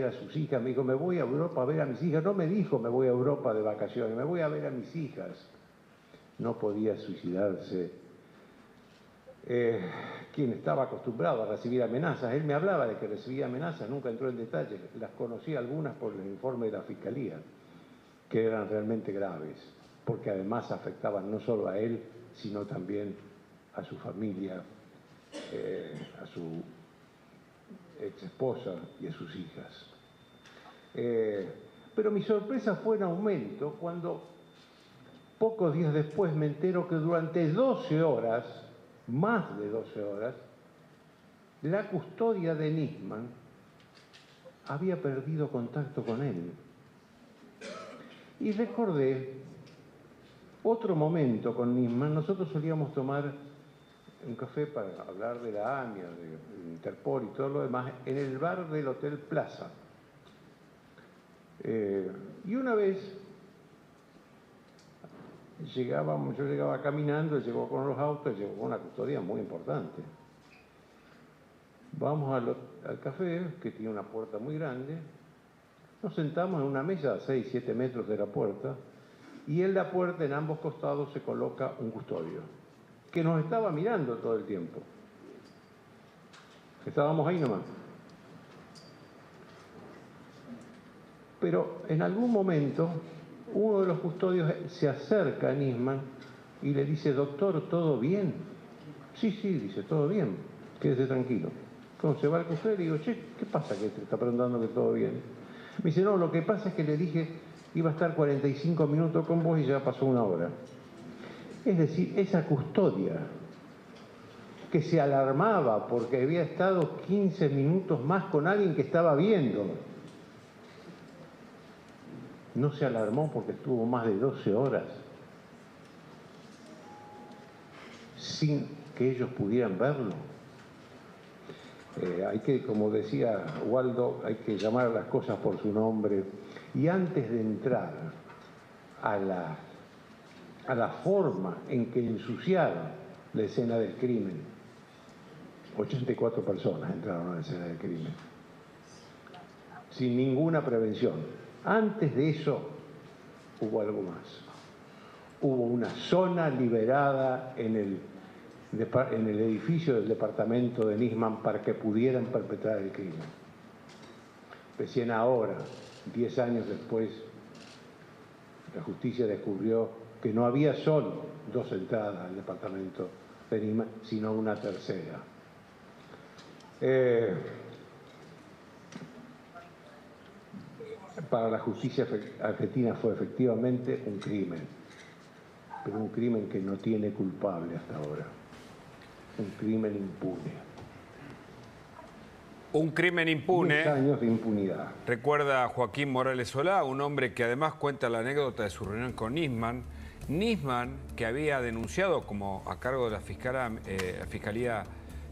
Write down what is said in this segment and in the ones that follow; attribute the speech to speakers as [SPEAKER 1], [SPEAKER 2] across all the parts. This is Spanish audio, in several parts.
[SPEAKER 1] a sus hijas, me dijo, me voy a Europa a ver a mis hijas. No me dijo, me voy a Europa de vacaciones, me voy a ver a mis hijas. No podía suicidarse. Quien estaba acostumbrado a recibir amenazas, él me hablaba de que recibía amenazas, nunca entró en detalle, las conocí algunas por el informe de la Fiscalía, que eran realmente graves, porque además afectaban no solo a él, sino también a su familia, a su ex esposa y a sus hijas. Pero mi sorpresa fue en aumento cuando pocos días después me entero que durante 12 horas, más de 12 horas, la custodia de Nisman había perdido contacto con él. Y recordé otro momento con Nisman. Nosotros solíamos tomar un café para hablar de la AMIA, de Interpol y todo lo demás, en el bar del Hotel Plaza. Y una vez yo llegaba caminando, él llegó con los autos, llegó con una custodia muy importante. Vamos al café, que tiene una puerta muy grande, nos sentamos en una mesa a 6, 7 metros de la puerta, y en la puerta, en ambos costados, se coloca un custodio, que nos estaba mirando todo el tiempo. Estábamos ahí nomás. Pero en algún momento, uno de los custodios se acerca a Nisman y le dice, doctor, ¿todo bien? Sí, dice, todo bien, quédese tranquilo. Cuando se va el custodio, le digo, che, ¿qué pasa que te está preguntando que todo bien? Me dice, no, lo que pasa es que le dije, iba a estar 45 minutos con vos y ya pasó 1 hora. Es decir, esa custodia que se alarmaba porque había estado 15 minutos más con alguien que estaba viendo, no se alarmó porque estuvo más de 12 horas sin que ellos pudieran verlo. Hay que, como decía Waldo, hay que llamar a las cosas por su nombre. Y antes de entrar a la forma en que ensuciaron la escena del crimen, 84 personas entraron a la escena del crimen, sin ninguna prevención. Antes de eso hubo algo más. Hubo una zona liberada en el edificio del departamento de Nisman para que pudieran perpetrar el crimen. Recién ahora, 10 años después, la justicia descubrió que no había solo 2 entradas al departamento de Nisman, sino una tercera. Para la justicia argentina fue efectivamente un crimen, pero un crimen que no tiene culpable hasta ahora. Un crimen impune.
[SPEAKER 2] Un crimen impune.
[SPEAKER 1] 10 años de impunidad.
[SPEAKER 2] Recuerda a Joaquín Morales Solá, un hombre que además cuenta la anécdota de su reunión con Nisman. Nisman, que había denunciado, como a cargo de la Fiscalía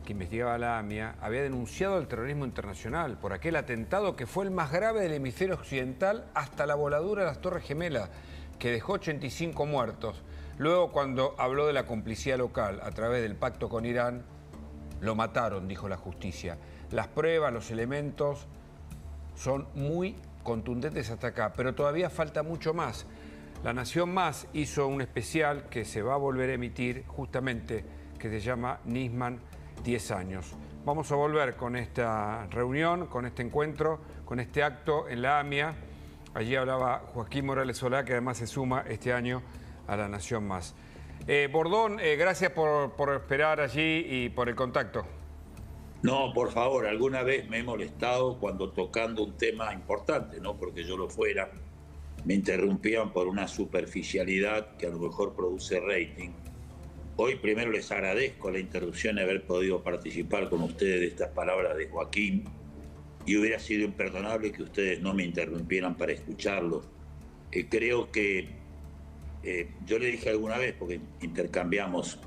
[SPEAKER 2] que investigaba la AMIA, había denunciado el terrorismo internacional por aquel atentado que fue el más grave del hemisferio occidental hasta la voladura de las Torres Gemelas, que dejó 85 muertos. Luego, cuando habló de la complicidad local a través del pacto con Irán, lo mataron, dijo la justicia. Las pruebas, los elementos son muy contundentes hasta acá, pero todavía falta mucho más. La Nación Más hizo un especial que se va a volver a emitir justamente, que se llama Nisman 10 años. Vamos a volver con esta reunión, con este encuentro, con este acto en la AMIA. Allí hablaba Joaquín Morales Solá, que además se suma este año a La Nación Más. Bordón, gracias por esperar allí y por el contacto.
[SPEAKER 3] No, por favor, alguna vez me he molestado cuando tocando un tema importante, no porque yo lo fuera, me interrumpían por una superficialidad que a lo mejor produce rating. Hoy primero les agradezco la interrupción de haber podido participar con ustedes de estas palabras de Joaquín, y hubiera sido imperdonable que ustedes no me interrumpieran para escucharlo. Creo que yo le dije alguna vez, porque intercambiamos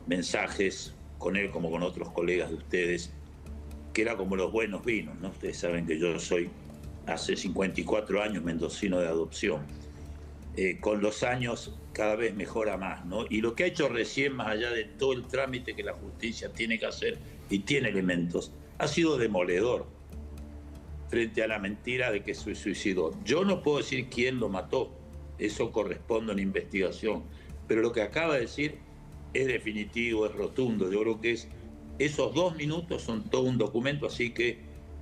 [SPEAKER 3] mensajes con él como con otros colegas de ustedes, que era como los buenos vinos, ¿no? Ustedes saben que yo soy, hace 54 años, mendocino de adopción. Con los años cada vez mejora más, ¿no? Y lo que ha hecho recién, más allá de todo el trámite que la justicia tiene que hacer y tiene elementos, ha sido demoledor. frente a la mentira de que se suicidó. Yo no puedo decir quién lo mató, eso corresponde a una investigación, pero lo que acaba de decir es definitivo, es rotundo. Yo creo que esos 2 minutos son todo un documento, así que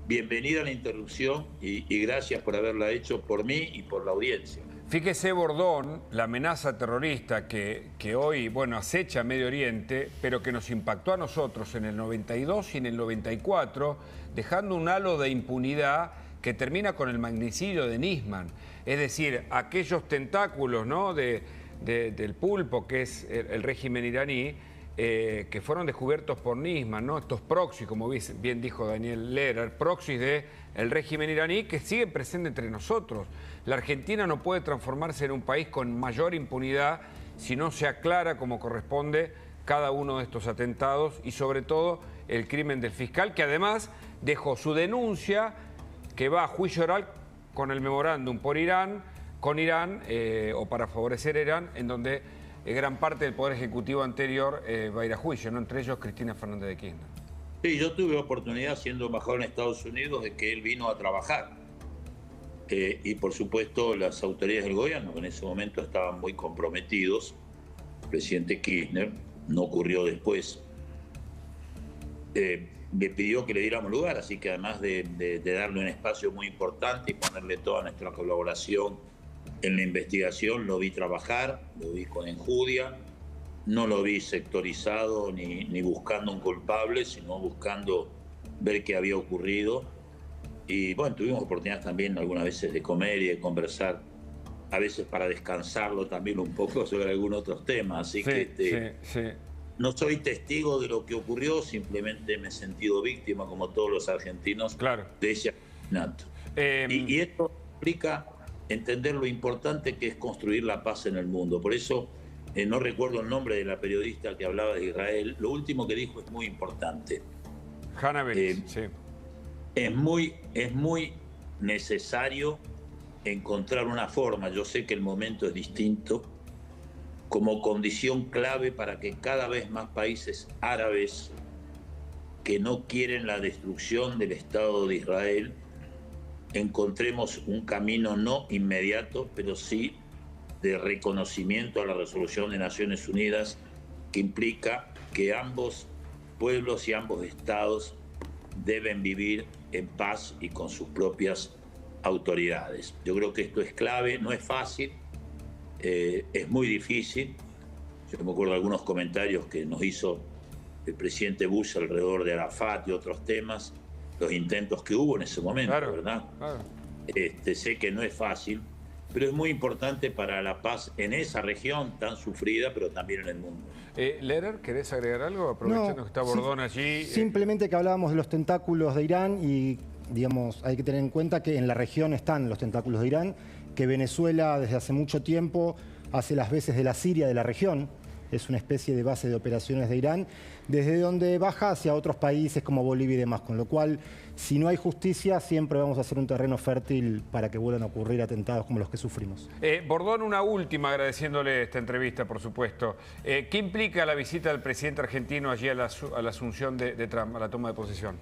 [SPEAKER 3] bienvenida a la interrupción y gracias por haberla hecho por mí y por la audiencia.
[SPEAKER 2] Fíjese, Bordón, la amenaza terrorista que hoy, bueno, acecha Medio Oriente, pero que nos impactó a nosotros en el 92 y en el 94, dejando un halo de impunidad que termina con el magnicidio de Nisman. Es decir, aquellos tentáculos, ¿no?, del pulpo, que es el régimen iraní, que fueron descubiertos por Nisman, ¿no? Estos proxies, como bien dijo Daniel Lehrer, proxies del régimen iraní que siguen presentes entre nosotros. La Argentina no puede transformarse en un país con mayor impunidad si no se aclara como corresponde cada uno de estos atentados y sobre todo el crimen del fiscal, que además dejó su denuncia que va a juicio oral con el memorándum con Irán, o para favorecer a Irán, en donde gran parte del Poder Ejecutivo anterior va a ir a juicio, ¿no? Entre ellos Cristina Fernández de Kirchner.
[SPEAKER 3] Sí, yo tuve oportunidad, siendo embajador en Estados Unidos, de que él vino a trabajar. Y por supuesto las autoridades del gobierno, que en ese momento estaban muy comprometidos, el presidente Kirchner, no ocurrió después, me pidió que le diéramos lugar, así que además de darle un espacio muy importante y ponerle toda nuestra colaboración en la investigación, lo vi trabajar, lo vi con enjundia, no lo vi sectorizado ni buscando un culpable, sino buscando ver qué había ocurrido. Y bueno, tuvimos oportunidad también algunas veces de comer y de conversar, a veces para descansarlo también un poco sobre algunos otros temas. Así que no soy testigo de lo que ocurrió, simplemente me he sentido víctima, como todos los argentinos, de ese asesinato. Y esto implica entender lo importante que es construir la paz en el mundo. Por eso, no recuerdo el nombre de la periodista que hablaba de Israel, lo último que dijo es muy importante.
[SPEAKER 2] Hannah Beris, sí.
[SPEAKER 3] Es muy necesario encontrar una forma, yo sé que el momento es distinto, como condición clave para que cada vez más países árabes que no quieren la destrucción del Estado de Israel, encontremos un camino no inmediato, pero sí de reconocimiento a la resolución de Naciones Unidas, que implica que ambos pueblos y ambos estados deben vivir en paz y con sus propias autoridades. Yo creo que esto es clave, no es fácil, es muy difícil. Yo me acuerdo de algunos comentarios que nos hizo el presidente Bush alrededor de Arafat y otros temas, los intentos que hubo en ese momento, ¿verdad? Claro. Sé que no es fácil, pero es muy importante para la paz en esa región tan sufrida, pero también en el mundo.
[SPEAKER 2] Lehrer, ¿querés agregar algo? Aprovechando que está Bordón allí.
[SPEAKER 4] Simplemente que hablábamos de los tentáculos de Irán y, digamos, hay que tener en cuenta que en la región están los tentáculos de Irán, que Venezuela desde hace mucho tiempo hace las veces de la Siria de la región. Es una especie de base de operaciones de Irán, desde donde baja hacia otros países como Bolivia y demás, con lo cual, si no hay justicia, siempre vamos a ser un terreno fértil para que vuelvan a ocurrir atentados como los que sufrimos.
[SPEAKER 2] Bordón, una última, agradeciéndole esta entrevista, por supuesto. ¿Qué implica la visita del presidente argentino allí a la asunción de Trump, a la toma de posesión?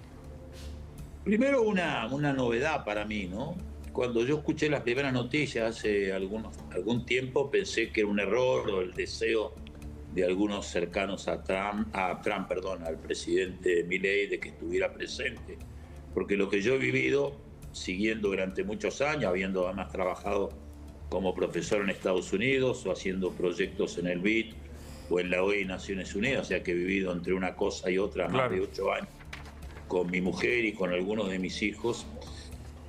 [SPEAKER 3] Primero, una novedad para mí, ¿no? Cuando yo escuché las primeras noticias hace algún tiempo, pensé que era un error o el deseo de algunos cercanos a Trump, al presidente Milei, de que estuviera presente. Porque lo que yo he vivido, siguiendo durante muchos años, habiendo además trabajado como profesor en Estados Unidos o haciendo proyectos en el BID o en la OEA y Naciones Unidas, o sea que he vivido entre una cosa y otra más de 8 años con mi mujer y con algunos de mis hijos,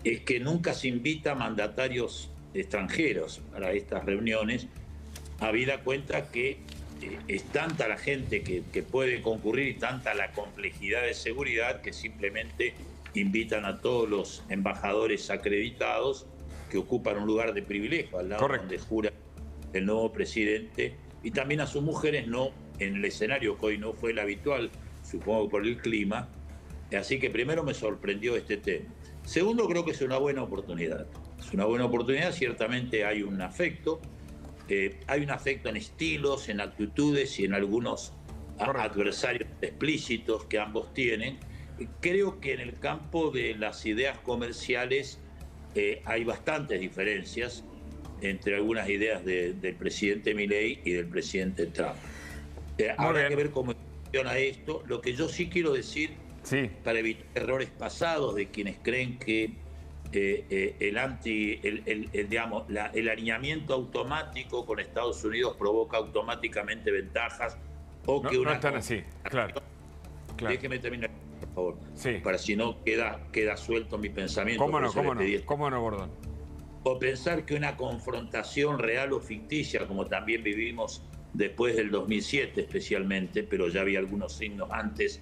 [SPEAKER 3] es que nunca se invita a mandatarios extranjeros para estas reuniones, habida cuenta que es tanta la gente que puede concurrir y tanta la complejidad de seguridad que simplemente invitan a todos los embajadores acreditados que ocupan un lugar de privilegio al lado donde jura el nuevo presidente, y también a sus mujeres, no en el escenario que hoy no fue el habitual, supongo por el clima. Así que primero me sorprendió este tema. Segundo, creo que es una buena oportunidad. Es una buena oportunidad, ciertamente hay un afecto. Hay un afecto en estilos, en actitudes y en algunos adversarios explícitos que ambos tienen. creo que en el campo de las ideas comerciales hay bastantes diferencias entre algunas ideas del presidente Milei y del presidente Trump. Habrá que ver cómo funciona esto. Lo que yo sí quiero decir, para evitar errores pasados de quienes creen que el alineamiento automático con Estados Unidos provoca automáticamente ventajas o que una...
[SPEAKER 2] No están así, claro.
[SPEAKER 3] Déjeme terminar, por favor.
[SPEAKER 2] Sí.
[SPEAKER 3] Para si no queda suelto mi pensamiento.
[SPEAKER 2] ¿Cómo no, Bordón?
[SPEAKER 3] O pensar que una confrontación real o ficticia, como también vivimos después del 2007 especialmente, pero ya había algunos signos antes,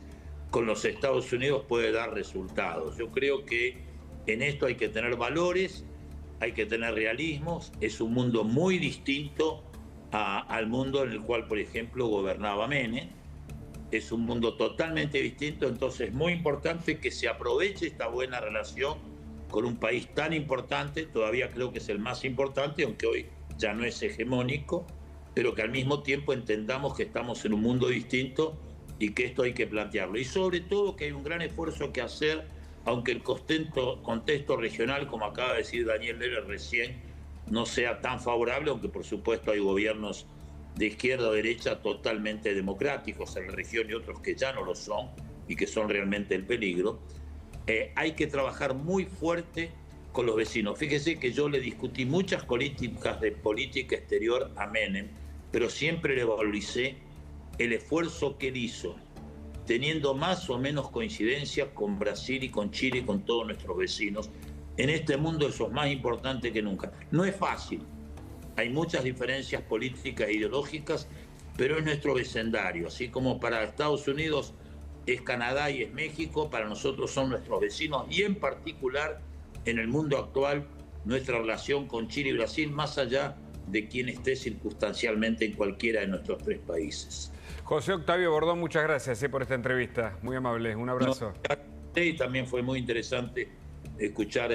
[SPEAKER 3] con los Estados Unidos puede dar resultados. Yo creo que en esto hay que tener valores, hay que tener realismos. Es un mundo muy distinto al mundo en el cual, por ejemplo, gobernaba Menem. Es un mundo totalmente distinto, entonces es muy importante que se aproveche esta buena relación con un país tan importante. Todavía creo que es el más importante, aunque hoy ya no es hegemónico, pero que al mismo tiempo entendamos que estamos en un mundo distinto y que esto hay que plantearlo. Y sobre todo que hay un gran esfuerzo que hacer, aunque el contexto regional, como acaba de decir Daniel Lerer recién, no sea tan favorable, aunque por supuesto hay gobiernos de izquierda o derecha totalmente democráticos en la región y otros que ya no lo son y que son realmente el peligro. Hay que trabajar muy fuerte con los vecinos. Fíjese que yo le discutí muchas políticas de política exterior a Menem, pero siempre le valoricé el esfuerzo que él hizo, teniendo más o menos coincidencia con Brasil y con Chile y con todos nuestros vecinos. En este mundo eso es más importante que nunca. No es fácil, hay muchas diferencias políticas e ideológicas, pero es nuestro vecindario. Así como para Estados Unidos es Canadá y es México, para nosotros son nuestros vecinos, y en particular en el mundo actual nuestra relación con Chile y Brasil, más allá de quien esté circunstancialmente en cualquiera de nuestros tres países.
[SPEAKER 2] José Octavio Bordón, muchas gracias por esta entrevista. Muy amable, un abrazo.
[SPEAKER 3] Y también fue muy interesante escuchar